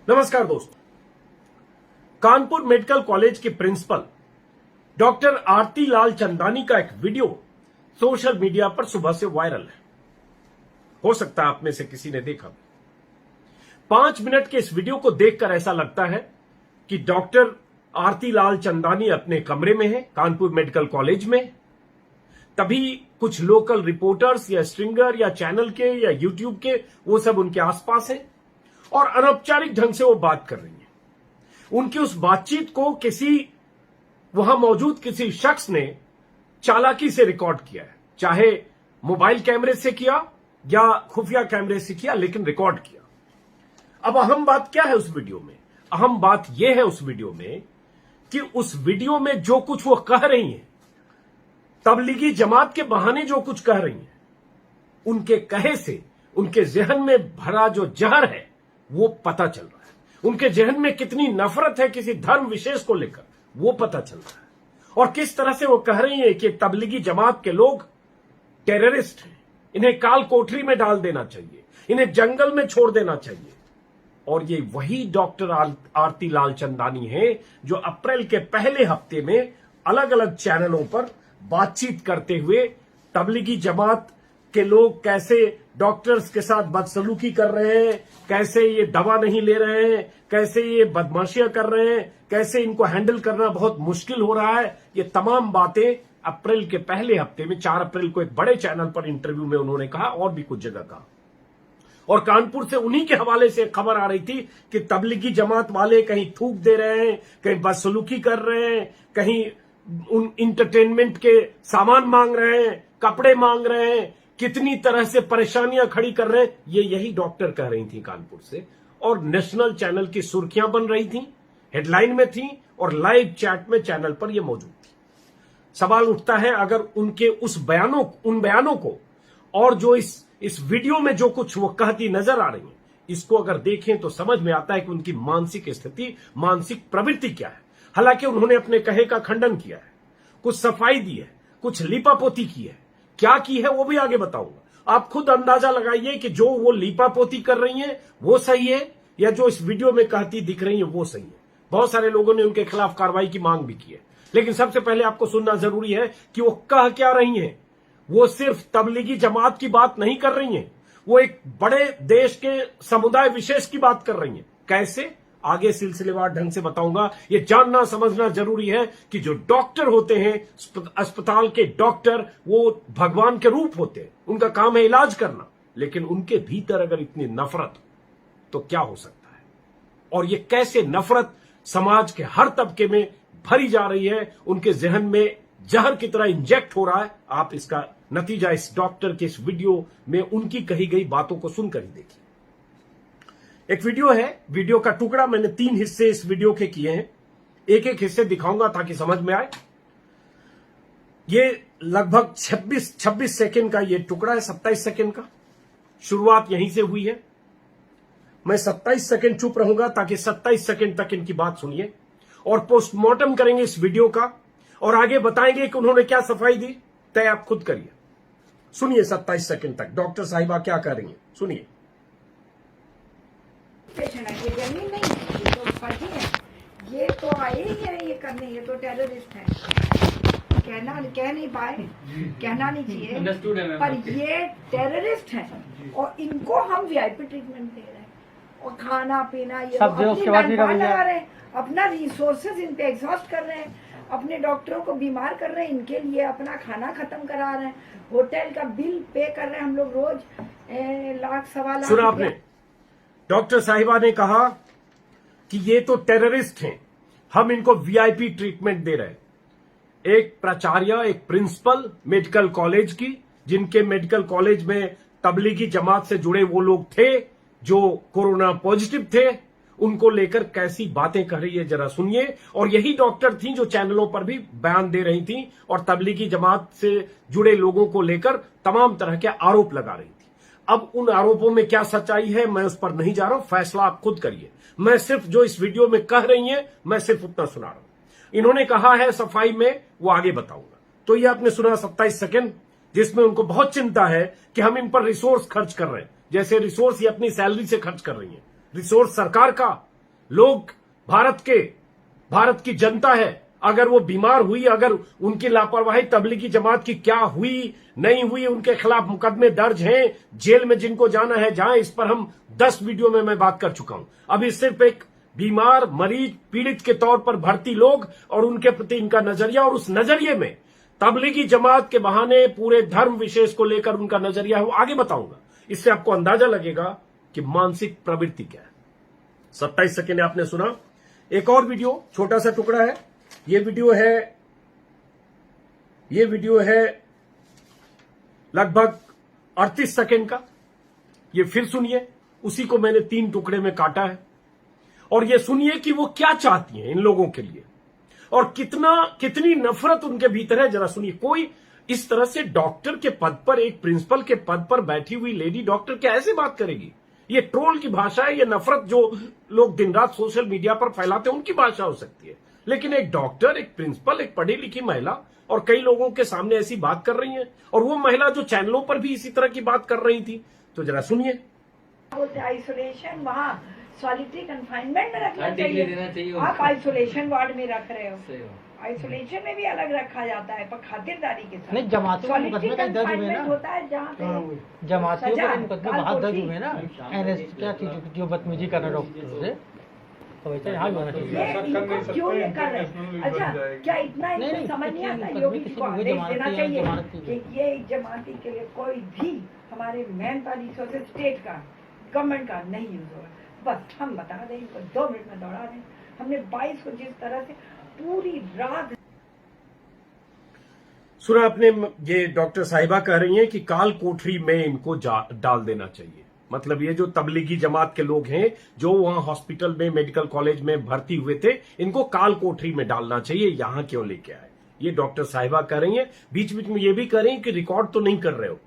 नमस्कार दोस्तों, Kanpur medical college के प्रिंसिपल डॉक्टर आरती लाल चंदानी का एक वीडियो सोशल मीडिया पर सुबह से वायरल है। हो सकता है आप में से किसी ने देखा। 5 मिनट के इस वीडियो को देखकर ऐसा लगता है कि डॉक्टर आरती लाल चंदानी अपने कमरे में है कानपुर मेडिकल कॉलेज में। तभी कुछ लोकल रिपोर्टर्स या स्ट्रिंगर या चैनल के या यूट्यूब के वो सब उनके आसपास हैं और अनौपचारिक ढंग से वो बात कर रही हैं। उनकी उस बातचीत को वहां मौजूद किसी शख्स ने चालाकी से रिकॉर्ड किया है, चाहे मोबाइल कैमरे से किया या खुफिया कैमरे से किया, लेकिन रिकॉर्ड किया। अब अहम बात क्या है उस वीडियो में? अहम बात यह है उस वीडियो में कि उस वीडियो में जो कुछ वो कह रही हैं, तबलीगी जमात के बहाने जो कुछ कह रही हैं, उनके कहे से उनके जहन में भरा जो जहर है वो पता चल रहा है। उनके जहन में कितनी नफरत है किसी धर्म विशेष को लेकर वो पता चल रहा है। और किस तरह से वो कह रही है कि तबलीगी जमात के लोग टेररिस्ट हैं, इन्हें काल कोठरी में डाल देना चाहिए, इन्हें जंगल में छोड़ देना चाहिए। और ये वही डॉक्टर आरती लाल चंदानी है जो अप्रैल के पहले हफ्ते में अलग अलग चैनलों पर बातचीत करते हुए तबलीगी जमात के लोग कैसे डॉक्टर्स के साथ बदसलूकी कर रहे हैं, कैसे ये दवा नहीं ले रहे हैं, कैसे ये बदमाशियां कर रहे हैं, कैसे इनको हैंडल करना बहुत मुश्किल हो रहा है, ये तमाम बातें अप्रैल के पहले हफ्ते में 4 अप्रैल को एक बड़े चैनल पर इंटरव्यू में उन्होंने कहा और भी कुछ जगह कहा। और कानपुर से उन्हीं के हवाले से खबर आ रही थी कि तबलीगी जमात वाले कहीं थूक दे रहे हैं, कहीं बदसलूकी कर रहे हैं, कहीं उन इंटरटेनमेंट के सामान मांग रहे हैं, कपड़े मांग रहे हैं, कितनी तरह से परेशानियां खड़ी कर रहे हैं। ये यही डॉक्टर कह रही थी कानपुर से, और नेशनल चैनल की सुर्खियां बन रही थी, हेडलाइन में थी और लाइव चैट में चैनल पर यह मौजूद थी। सवाल उठता है, अगर उनके उन बयानों को और जो इस वीडियो में जो कुछ वो कहती नजर आ रही है, इसको अगर देखें तो समझ में आता है कि उनकी मानसिक स्थिति, मानसिक प्रवृत्ति क्या है। हालांकि उन्होंने अपने कहे का खंडन किया है, कुछ सफाई दी है, कुछ लीपापोती की है, क्या की है वो भी आगे बताऊंगा। आप खुद अंदाजा लगाइए कि जो वो लीपापोती कर रही हैं वो सही है या जो इस वीडियो में कहती दिख रही है वो सही है। बहुत सारे लोगों ने उनके खिलाफ कार्रवाई की मांग भी की है, लेकिन सबसे पहले आपको सुनना जरूरी है कि वो कह क्या रही हैं। वो सिर्फ तबलीगी जमात की बात नहीं कर रही हैं, वो एक बड़े देश के समुदाय विशेष की बात कर रही हैं। कैसे, आगे सिलसिलेवार ढंग से बताऊंगा। ये जानना समझना जरूरी है कि जो डॉक्टर होते हैं, अस्पताल के डॉक्टर, वो भगवान के रूप होते हैं, उनका काम है इलाज करना, लेकिन उनके भीतर अगर इतनी नफरत तो क्या हो सकता है। और ये कैसे नफरत समाज के हर तबके में भरी जा रही है, उनके जहन में जहर की तरह इंजेक्ट हो रहा है। आप इसका नतीजा इस डॉक्टर के इस वीडियो में उनकी कही गई बातों को सुनकर ही देखिए। एक वीडियो है, वीडियो का टुकड़ा मैंने 3 हिस्से इस वीडियो के किए हैं, एक एक हिस्से दिखाऊंगा ताकि समझ में आए। ये लगभग 26 सेकंड का ये टुकड़ा है, 27 सेकंड का। शुरुआत यहीं से हुई है। मैं 27 सेकंड चुप रहूंगा ताकि 27 सेकंड तक इनकी बात सुनिए और पोस्टमार्टम करेंगे इस वीडियो का और आगे बताएंगे कि उन्होंने क्या सफाई दी। तय आप खुद करिए। सुनिए 27 सेकंड तक डॉक्टर साहिबा क्या कह रही हैं, सुनिए। पेशेंट है, ये जमीन नहीं है, ये तो फर्जी है, ये तो आए ही है ये करने, ये तो टेररिस्ट है। कह नहीं पाए, कहना नहीं चाहिए, पर ये टेररिस्ट है और इनको हम वीआईपी ट्रीटमेंट दे रहे हैं और खाना पीना ये लगा रहे हैं, अपना रिसोर्सेज इन पे एग्जॉस्ट कर रहे हैं, अपने डॉक्टरों को बीमार कर रहे हैं, इनके लिए अपना खाना खत्म करा रहे हैं, होटल का बिल पे कर रहे हैं हम लोग रोज लाख सवा लाख। सुना आपने, डॉक्टर साहिबा ने कहा कि ये तो टेररिस्ट हैं, हम इनको वीआईपी ट्रीटमेंट दे रहे हैं। एक प्राचार्य, एक प्रिंसिपल मेडिकल कॉलेज की, जिनके मेडिकल कॉलेज में तबलीगी जमात से जुड़े वो लोग थे जो कोरोना पॉजिटिव थे, उनको लेकर कैसी बातें कर रही है जरा सुनिए। और यही डॉक्टर थी जो चैनलों पर भी बयान दे रही थी और तबलीगी जमात से जुड़े लोगों को लेकर तमाम तरह के आरोप लगा रही थी। अब उन आरोपों में क्या सच्चाई है मैं उस पर नहीं जा रहा हूं, फैसला आप खुद करिए। मैं सिर्फ जो इस वीडियो में कह रही हैं मैं सिर्फ उतना सुना रहा हूं। इन्होंने कहा है सफाई में, वो आगे बताऊंगा। तो ये आपने सुना 27 सेकंड, जिसमें उनको बहुत चिंता है कि हम इन पर रिसोर्स खर्च कर रहे हैं, जैसे रिसोर्स ये अपनी सैलरी से खर्च कर रही हैं। रिसोर्स सरकार का लोग भारत की जनता है, अगर वो बीमार हुई, अगर उनकी लापरवाही, तबलीगी जमात की क्या हुई नहीं हुई, उनके खिलाफ मुकदमे दर्ज हैं, जेल में जिनको जाना है जाएं, इस पर हम 10 वीडियो में मैं बात कर चुका हूं। अभी सिर्फ एक बीमार, मरीज, पीड़ित के तौर पर भर्ती लोग और उनके प्रति इनका नजरिया, और उस नजरिए में तबलीगी जमात के बहाने पूरे धर्म विशेष को लेकर उनका नजरिया है, वो आगे बताऊंगा। इससे आपको अंदाजा लगेगा कि मानसिक प्रवृत्ति क्या है। 27 सेकेंड आपने सुना। एक और वीडियो, छोटा सा टुकड़ा है। ये वीडियो है लगभग 38 सेकेंड का। ये फिर सुनिए, उसी को मैंने 3 टुकड़े में काटा है, और ये सुनिए कि वो क्या चाहती हैं इन लोगों के लिए, और कितनी नफरत उनके भीतर है। जरा सुनिए। कोई इस तरह से डॉक्टर के पद पर, एक प्रिंसिपल के पद पर बैठी हुई लेडी डॉक्टर क्या ऐसे बात करेगी? ये ट्रोल की भाषा है, ये नफरत जो लोग दिन रात सोशल मीडिया पर फैलाते हैं उनकी भाषा हो सकती है, लेकिन एक डॉक्टर, एक प्रिंसिपल, एक पढ़ी लिखी महिला और कई लोगों के सामने ऐसी बात कर रही है, और वो महिला जो चैनलों पर भी इसी तरह की बात कर रही थी। तो जरा सुनिए। आइसोलेशन, वहाँ सॉलिटरी कंफाइनमेंट में रखना चाहिए। आप आइसोलेशन वार्ड में रख रहे हो, आइसोलेशन में भी अलग रखा जाता है, पर खातिरदारी के साथ। नहीं, जमाती का मुकदमे का दर्ज हुए ना, होता है जहाँ पे जमातियों का मुकदमे बाहर दर्ज हुए ना, एनएस क्या चीज जो बदतमीजी कर रहे डॉक्टर से, तो वैसे यहाँ भी होना चाहिए। क्यों ये कर रहे हैं? अच्छा, क्या इतना इनको समझ नहीं आता? योगी जी को आदेश देना चाहिए कि ये जमाती के लिए कोई भी हमारे मैन पावर रिसोर्सेज स्टेट का, गवर्नमेंट का नहीं यूज होगा। बस हम बता दें, इनको 2 मिनट में दौड़ा दें। हमने 22 को जिस तरह से पूरी रात सुना आपने। ये डॉक्टर साहिबा कह रही हैं कि काल कोठरी में इनको डाल देना चाहिए। मतलब ये जो तबलीगी जमात के लोग हैं जो वहां हॉस्पिटल में, मेडिकल कॉलेज में भर्ती हुए थे, इनको काल कोठरी में डालना चाहिए, यहां क्यों लेके आए? ये डॉक्टर साहिबा कह रही हैं। बीच बीच में ये भी कह रही हैं कि रिकॉर्ड तो नहीं कर रहे हो।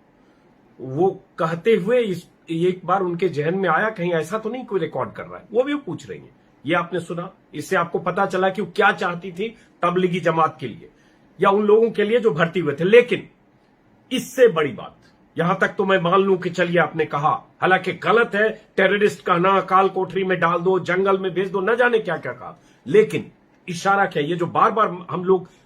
वो कहते हुए एक बार उनके जहन में आया कहीं ऐसा तो नहीं कोई रिकॉर्ड कर रहा है, वो भी पूछ रही है। ये आपने सुना। इससे आपको पता चला कि वो क्या चाहती थी तबलीगी जमात के लिए या उन लोगों के लिए जो भर्ती हुए थे। लेकिन इससे बड़ी बात, यहां तक तो मैं मान लूं कि चलिए आपने कहा, हालांकि गलत है टेररिस्ट कहना, काल कोठरी में डाल दो, जंगल में भेज दो, न जाने क्या क्या कहा, लेकिन इशारा क्या? ये जो बार बार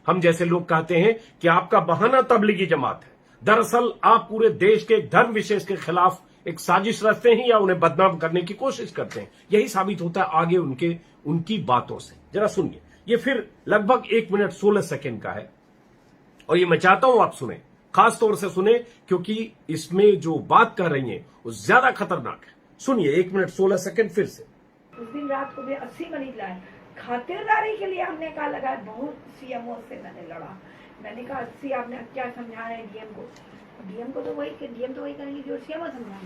हम जैसे लोग कहते हैं कि आपका बहाना तबलीगी जमात है, दरअसल आप पूरे देश के धर्म विशेष के खिलाफ एक साजिश रचते हैं या उन्हें बदनाम करने की कोशिश करते हैं। यही साबित होता है आगे उनकी बातों से। जरा सुनिए। ये फिर लगभग 1 मिनट 16 सेकेंड का है, और ये मैं चाहता हूं आप सुने, खास तौर से सुने, क्योंकि इसमें जो बात कर रही हैं वो ज्यादा खतरनाक है। सुनिए, 1 मिनट 16 सेकेंड फिर से। उस दिन रात को भी 80 मरीज लाए, खातिरदारी के लिए हमने कहा लगा। बहुत सीएमओ से मैंने लड़ा, मैंने कहा 80 आपने क्या समझा रहे हैं डीएम को तो वही करेंगे जो सीएमओ समझा।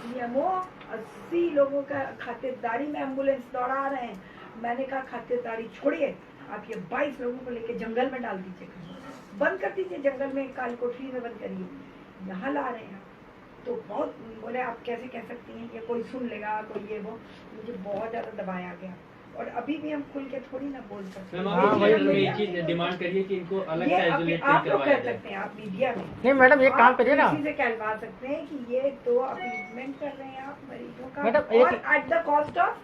सीएमओ 80 लोगों का खातिरदारी में एम्बुलेंस दौड़ा रहे हैं। मैंने कहा खातिरदारी छोड़िए, आप ये 22 लोगों को लेकर जंगल में डाल दीजिए, बंद कर दीजिए, जंगल में काल कोठरी में बंद करिए, यहाँ ला रहे हैं। तो बहुत बोले आप कैसे कह सकती हैं, ये कोई सुन लेगा, कोई ये वो। मुझे बहुत ज्यादा दबाया गया, और अभी भी हम खुल के थोड़ी ना बोल सकते हैं। एक चीज डिमांड करिए कि इनको अलग से आइसोलेट आप लोग करवाया कर जाए। सकते हैं, आप मीडिया में नहीं मैडम, एक काम करिए ना, किसी से कहलवा सकते हैं कि ये तो अपीजमेंट कर रहे हैं आप मरीजों का, मैडम, और एट द कॉस्ट ऑफ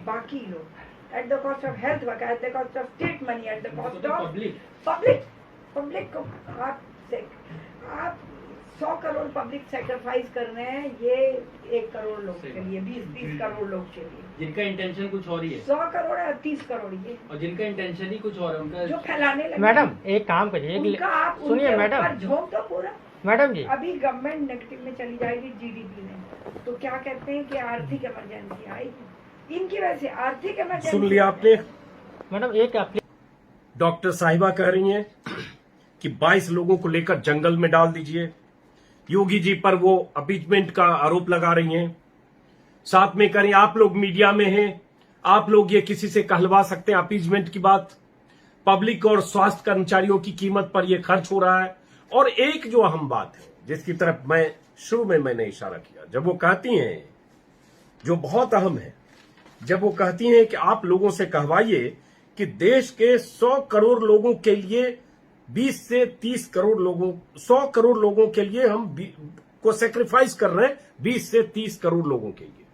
बाकी लोग, at the cost of health worker, at the cost of state money, at the cost of public को आप 100 करोड़ पब्लिक सेक्रीफाइस कर रहे हैं, ये 1 करोड़ लोग के लिए, 20-30 करोड़ लोग के लिए, जिनका इंटेंशन कुछ और ही है। 100 करोड़ या 30 करोड़ ये, और जिनका इंटेंशन ही कुछ और है, उनका जो फैलाने लगे। मैडम एक काम करिए, उनका आप सुनिए मैडम, झोंक दो पूरा। मैडम जी, अभी गवर्नमेंट नेगेटिव में चली जाएगी जीडीपी में, तो क्या कहते हैं कि आर्थिक इमरजेंसी आएगी, इनकी वजह से आर्थिक इमरजेंसी। सुन लिया आपने। मैडम एक डॉक्टर साहिबा कह रही हैं कि 22 लोगों को लेकर जंगल में डाल दीजिए। योगी जी पर वो अपीजमेंट का आरोप लगा रही हैं। साथ में करें, आप लोग मीडिया में हैं, आप लोग ये किसी से कहलवा सकते हैं अपीजमेंट की बात? पब्लिक और स्वास्थ्य कर्मचारियों की कीमत पर यह खर्च हो रहा है। और एक जो अहम बात है जिसकी तरफ मैं शुरू में मैंने इशारा किया, जब वो कहती हैं, जो बहुत अहम है, जब वो कहती हैं कि आप लोगों से कहवाइए कि देश के 100 करोड़ लोगों के लिए 20 से 30 करोड़ लोगों, 100 करोड़ लोगों के लिए हम को सेक्रीफाइस कर रहे हैं, 20 से 30 करोड़ लोगों के लिए।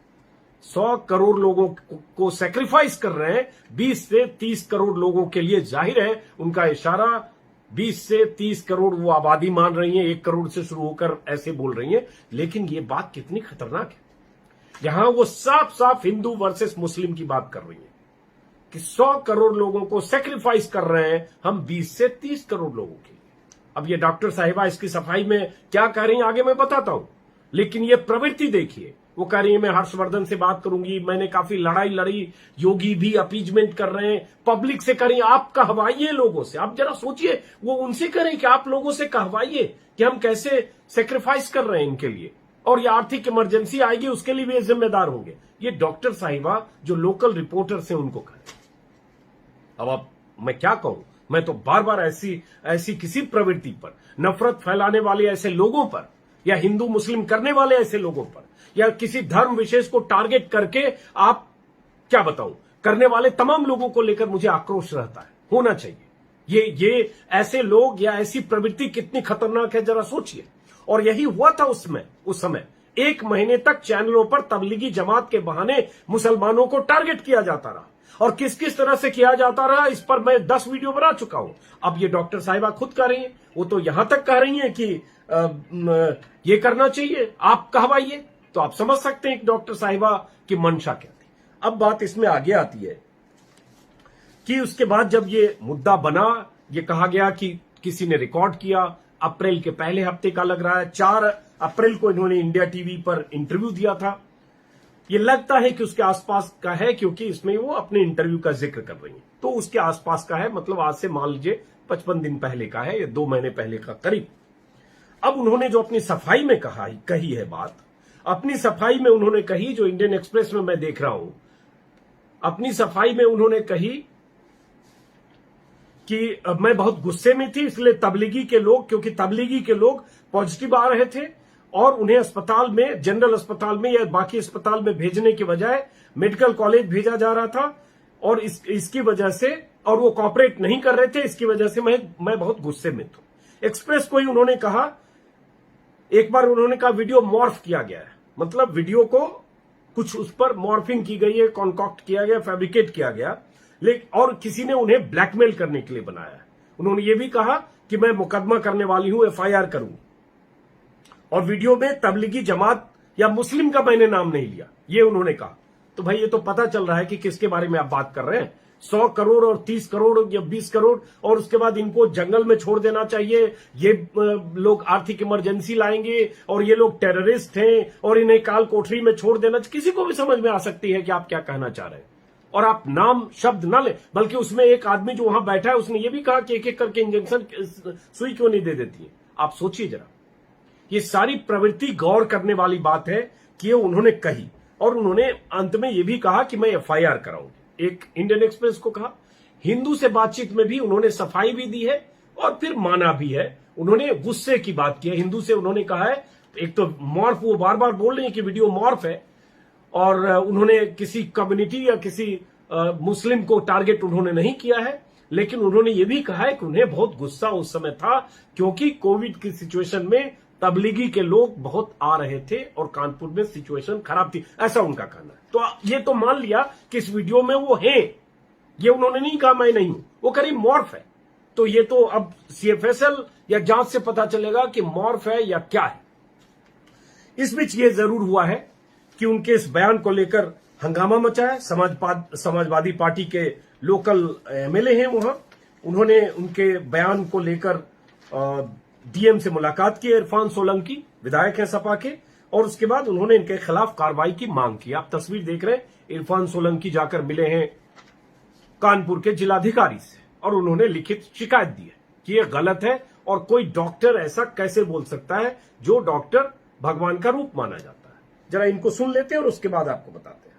100 करोड़ लोगों को सेक्रीफाइस कर रहे हैं 20 से 30 करोड़ लोगों के लिए। जाहिर है उनका इशारा 20 से 30 करोड़ वो आबादी मान रही है, 1 करोड़ से शुरू होकर ऐसे बोल रही है। लेकिन ये बात कितनी खतरनाक है, यहां वो साफ साफ हिंदू वर्सेस मुस्लिम की बात कर रही है कि 100 करोड़ लोगों को सेक्रीफाइस कर रहे हैं हम 20 से 30 करोड़ लोगों के लिए। अब ये डॉक्टर साहिबा इसकी सफाई में क्या कह रही हैं आगे मैं बताता हूं, लेकिन ये प्रवृत्ति देखिए। वो कह रही है मैं हर्षवर्धन से बात करूंगी, मैंने काफी लड़ाई लड़ी, योगी भी अपीजमेंट कर रहे हैं, पब्लिक से करें, आप कहवाइए लोगों से। आप जरा सोचिए, वो उनसे करें कि आप लोगों से कहवाइए कि हम कैसे सेक्रीफाइस कर रहे हैं इनके लिए, और ये आर्थिक इमरजेंसी आएगी उसके लिए भी जिम्मेदार होंगे। ये डॉक्टर साहिबा जो लोकल रिपोर्टर से उनको करें। अब आप मैं क्या कहूं, मैं तो बार बार ऐसी किसी प्रवृत्ति पर, नफरत फैलाने वाले ऐसे लोगों पर, या हिंदू मुस्लिम करने वाले ऐसे लोगों पर, या किसी धर्म विशेष को टारगेट करके आप क्या बताऊं करने वाले तमाम लोगों को लेकर मुझे आक्रोश रहता है। होना चाहिए ये ऐसे लोग या ऐसी प्रवृत्ति कितनी खतरनाक है जरा सोचिए। और यही हुआ था उस समय 1 महीने तक चैनलों पर तबलीगी जमात के बहाने मुसलमानों को टारगेट किया जाता रहा, और किस किस तरह से किया जाता रहा इस पर मैं 10 वीडियो बना चुका हूं। अब ये डॉक्टर साहिबा खुद कह रही हैं, वो तो यहां तक कह रही हैं कि ये करना चाहिए, आप कहवाइए। तो आप समझ सकते हैं कि डॉक्टर साहिबा की मंशा क्या थी। अब बात इसमें आगे आती है कि उसके बाद जब ये मुद्दा बना, ये कहा गया कि किसी ने रिकॉर्ड किया, अप्रैल के पहले हफ्ते का लग रहा है, 4 अप्रैल को इन्होंने इंडिया टीवी पर इंटरव्यू दिया था। ये लगता है कि उसके आसपास का है, क्योंकि इसमें वो अपने इंटरव्यू का जिक्र कर रही है, तो उसके आसपास का है, मतलब आज से मान लीजिए 55 दिन पहले का है या 2 महीने पहले का करीब। अब उन्होंने जो अपनी सफाई में कही है बात, अपनी सफाई में उन्होंने कही, जो इंडियन एक्सप्रेस में मैं देख रहा हूं, अपनी सफाई में उन्होंने कही कि मैं बहुत गुस्से में थी, इसलिए तबलीगी के लोग, क्योंकि तबलीगी के लोग पॉजिटिव आ रहे थे और उन्हें अस्पताल में, जनरल अस्पताल में या बाकी अस्पताल में भेजने के बजाय मेडिकल कॉलेज भेजा जा रहा था, और इसकी वजह से, और वो कॉपरेट नहीं कर रहे थे, इसकी वजह से मैं बहुत गुस्से में था। एक्सप्रेस को ही उन्होंने कहा, एक बार उन्होंने कहा वीडियो मॉर्फ किया गया है, मतलब वीडियो को कुछ उस पर मॉर्फिंग की गई है, कॉन्कॉक्ट किया गया, फैब्रिकेट किया गया, लेकिन और किसी ने उन्हें ब्लैकमेल करने के लिए बनाया है। उन्होंने ये भी कहा कि मैं मुकदमा करने वाली हूं, FIR करूंगी, और वीडियो में तबलीगी जमात या मुस्लिम का मैंने नाम नहीं लिया, ये उन्होंने कहा। तो भाई ये तो पता चल रहा है कि किसके बारे में आप बात कर रहे हैं। 100 करोड़ और 30 करोड़ या 20 करोड़, और उसके बाद इनको जंगल में छोड़ देना चाहिए, ये लोग आर्थिक इमरजेंसी लाएंगे, और ये लोग टेररिस्ट हैं, और इन्हें काल कोठरी में छोड़ देना। किसी को भी समझ में आ सकती है कि आप क्या कहना चाह रहे हैं, और आप नाम शब्द ना ले। बल्कि उसमें एक आदमी जो वहां बैठा है उसने ये भी कहा कि एक एक करके इंजेक्शन, सुई क्यों नहीं दे देती है। आप सोचिए जरा, ये सारी प्रवृत्ति गौर करने वाली बात है कि ये उन्होंने कही, और उन्होंने अंत में ये भी कहा कि मैं FIR कराऊंगी। एक इंडियन एक्सप्रेस को कहा। हिंदू से बातचीत में भी उन्होंने सफाई भी दी है और फिर माना भी है। उन्होंने गुस्से की बात की है, हिंदू से उन्होंने कहा है, एक तो मॉर्फ, वो बार बार बोल रहे हैं कि वीडियो मॉर्फ है, और उन्होंने किसी कम्युनिटी या किसी मुस्लिम को टारगेट उन्होंने नहीं किया है, लेकिन उन्होंने ये भी कहा है कि उन्हें बहुत गुस्सा उस समय था, क्योंकि कोविड की सिचुएशन में तबलीगी के लोग बहुत आ रहे थे और कानपुर में सिचुएशन खराब थी, ऐसा उनका कहना है। तो ये तो मान लिया कि इस वीडियो में वो हैं, ये उन्होंने नहीं कहा मैं नहीं हूं, वो करीब मॉर्फ है। तो ये तो अब CFSL या जांच से पता चलेगा कि मॉर्फ है या क्या है। इस बीच ये जरूर हुआ है कि उनके इस बयान को लेकर हंगामा मचा है। समाजवादी पार्टी के लोकल MLA हैं वहां, उन्होंने उनके बयान को लेकर DM से मुलाकात की, इरफान सोलंकी विधायक हैं सपा के, और उसके बाद उन्होंने इनके खिलाफ कार्रवाई की मांग की। आप तस्वीर देख रहे हैं, इरफान सोलंकी जाकर मिले हैं कानपुर के जिलाधिकारी से, और उन्होंने लिखित शिकायत दी है कि यह गलत है, और कोई डॉक्टर ऐसा कैसे बोल सकता है, जो डॉक्टर भगवान का रूप माना जाता है। जरा इनको सुन लेते हैं और उसके बाद आपको बताते हैं।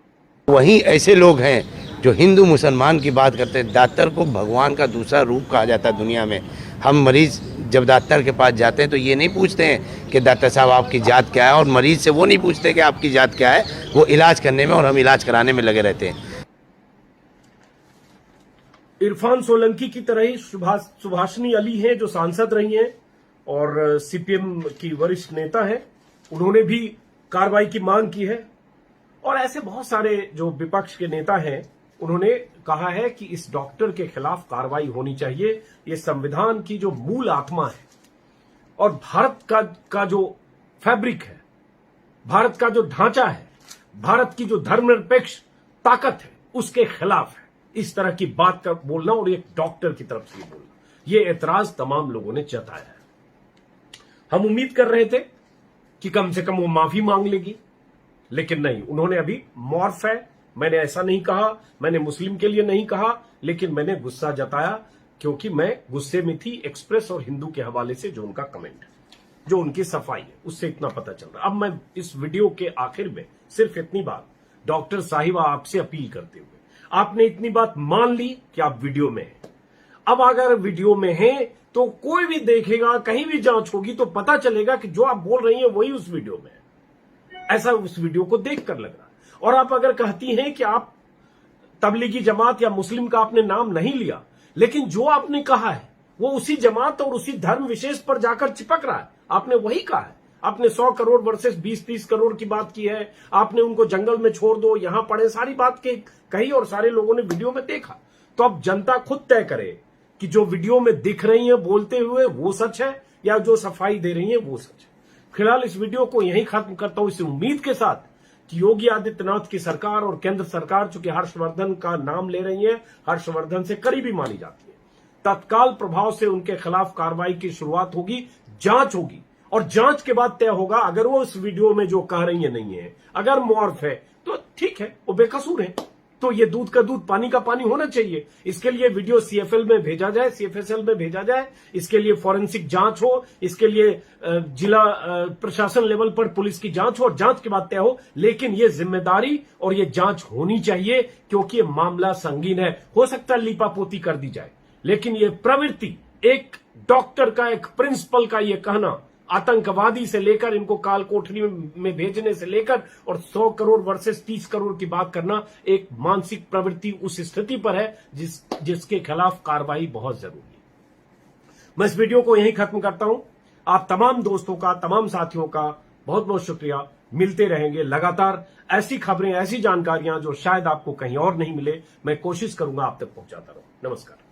वहीं ऐसे लोग हैं जो हिंदू मुसलमान की बात करते हैं। डॉक्टर को भगवान का दूसरा रूप कहा जाता है दुनिया में। हम मरीज जब डॉक्टर के पास जाते हैं तो ये नहीं पूछते हैं कि डॉक्टर साहब आपकी जात क्या है, और मरीज से वो नहीं पूछते कि आपकी जात क्या है, वो इलाज करने में और हम इलाज कराने में लगे रहते हैं। इरफान सोलंकी की तरह ही सुभाषिनी अली हैं, जो सांसद रही हैं और CPM की वरिष्ठ नेता हैं, उन्होंने भी कार्रवाई की मांग की है। और ऐसे बहुत सारे जो विपक्ष के नेता हैं उन्होंने कहा है कि इस डॉक्टर के खिलाफ कार्रवाई होनी चाहिए। ये संविधान की जो मूल आत्मा है और भारत का जो फैब्रिक है, भारत का जो ढांचा है, भारत की जो धर्मनिरपेक्ष ताकत है, उसके खिलाफ है इस तरह की बात कर बोलना और एक डॉक्टर की तरफ से बोलना। ये ऐतराज तमाम लोगों ने जताया है। हम उम्मीद कर रहे थे कि कम से कम वो माफी मांग लेगी, लेकिन नहीं, उन्होंने अभी मॉर्फ है। मैंने ऐसा नहीं कहा, मैंने मुस्लिम के लिए नहीं कहा, लेकिन मैंने गुस्सा जताया क्योंकि मैं गुस्से में थी एक्सप्रेस और हिंदू के हवाले से जो उनका कमेंट है, जो उनकी सफाई है, उससे इतना पता चल रहा है। अब मैं इस वीडियो के आखिर में सिर्फ इतनी बात डॉक्टर साहिबा आपसे अपील करते हुए, आपने इतनी बात मान ली कि आप वीडियो में हैं। अब अगर वीडियो में हैं तो कोई भी देखेगा, कहीं भी जांच होगी तो पता चलेगा कि जो आप बोल रही हैं वही उस वीडियो में है। ऐसा उस वीडियो को देखकर लग रहा। और आप अगर कहती हैं कि आप तबलीगी जमात या मुस्लिम का आपने नाम नहीं लिया, लेकिन जो आपने कहा है वो उसी जमात और उसी धर्म विशेष पर जाकर चिपक रहा है। आपने वही कहा है। आपने 100 करोड़ वर्सेस 20-30 करोड़ की बात की है। आपने उनको जंगल में छोड़ दो, यहां पड़े, सारी बात कही और सारे लोगों ने वीडियो में देखा। तो अब जनता खुद तय करे कि जो वीडियो में दिख रही है बोलते हुए वो सच है या जो सफाई दे रही है वो सच है। फिलहाल इस वीडियो को यहीं खत्म करता हूं, इस उम्मीद के साथ कि योगी आदित्यनाथ की सरकार और केंद्र सरकार चूंकि हर्षवर्धन का नाम ले रही है, हर्षवर्धन से करीबी मानी जाती है, तत्काल प्रभाव से उनके खिलाफ कार्रवाई की शुरुआत होगी, जांच होगी और जांच के बाद तय होगा। अगर वो इस वीडियो में जो कह रही है नहीं है, अगर मॉर्फ है तो ठीक है, वो बेकसूर है, तो ये दूध का दूध पानी का पानी होना चाहिए। इसके लिए वीडियो सीएफएल में भेजा जाए, सीएफएसएल में भेजा जाए, इसके लिए फॉरेंसिक जांच हो, इसके लिए जिला प्रशासन लेवल पर पुलिस की जांच हो और जांच के बाद तय हो। लेकिन ये जिम्मेदारी और ये जांच होनी चाहिए क्योंकि ये मामला संगीन है। हो सकता है लीपापोती कर दी जाए, लेकिन ये प्रवृत्ति, एक डॉक्टर का, एक प्रिंसिपल का ये कहना, आतंकवादी से लेकर इनको काल कोठरी में भेजने से लेकर और 100 करोड़ वर्सेस 30 करोड़ की बात करना, एक मानसिक प्रवृत्ति उस स्थिति पर है जिसके खिलाफ कार्रवाई बहुत जरूरी है। मैं इस वीडियो को यहीं खत्म करता हूं। आप तमाम दोस्तों का, तमाम साथियों का बहुत बहुत शुक्रिया। मिलते रहेंगे लगातार ऐसी खबरें, ऐसी जानकारियां जो शायद आपको कहीं और नहीं मिले, मैं कोशिश करूंगा आप तक पहुंचाता रहूं। नमस्कार।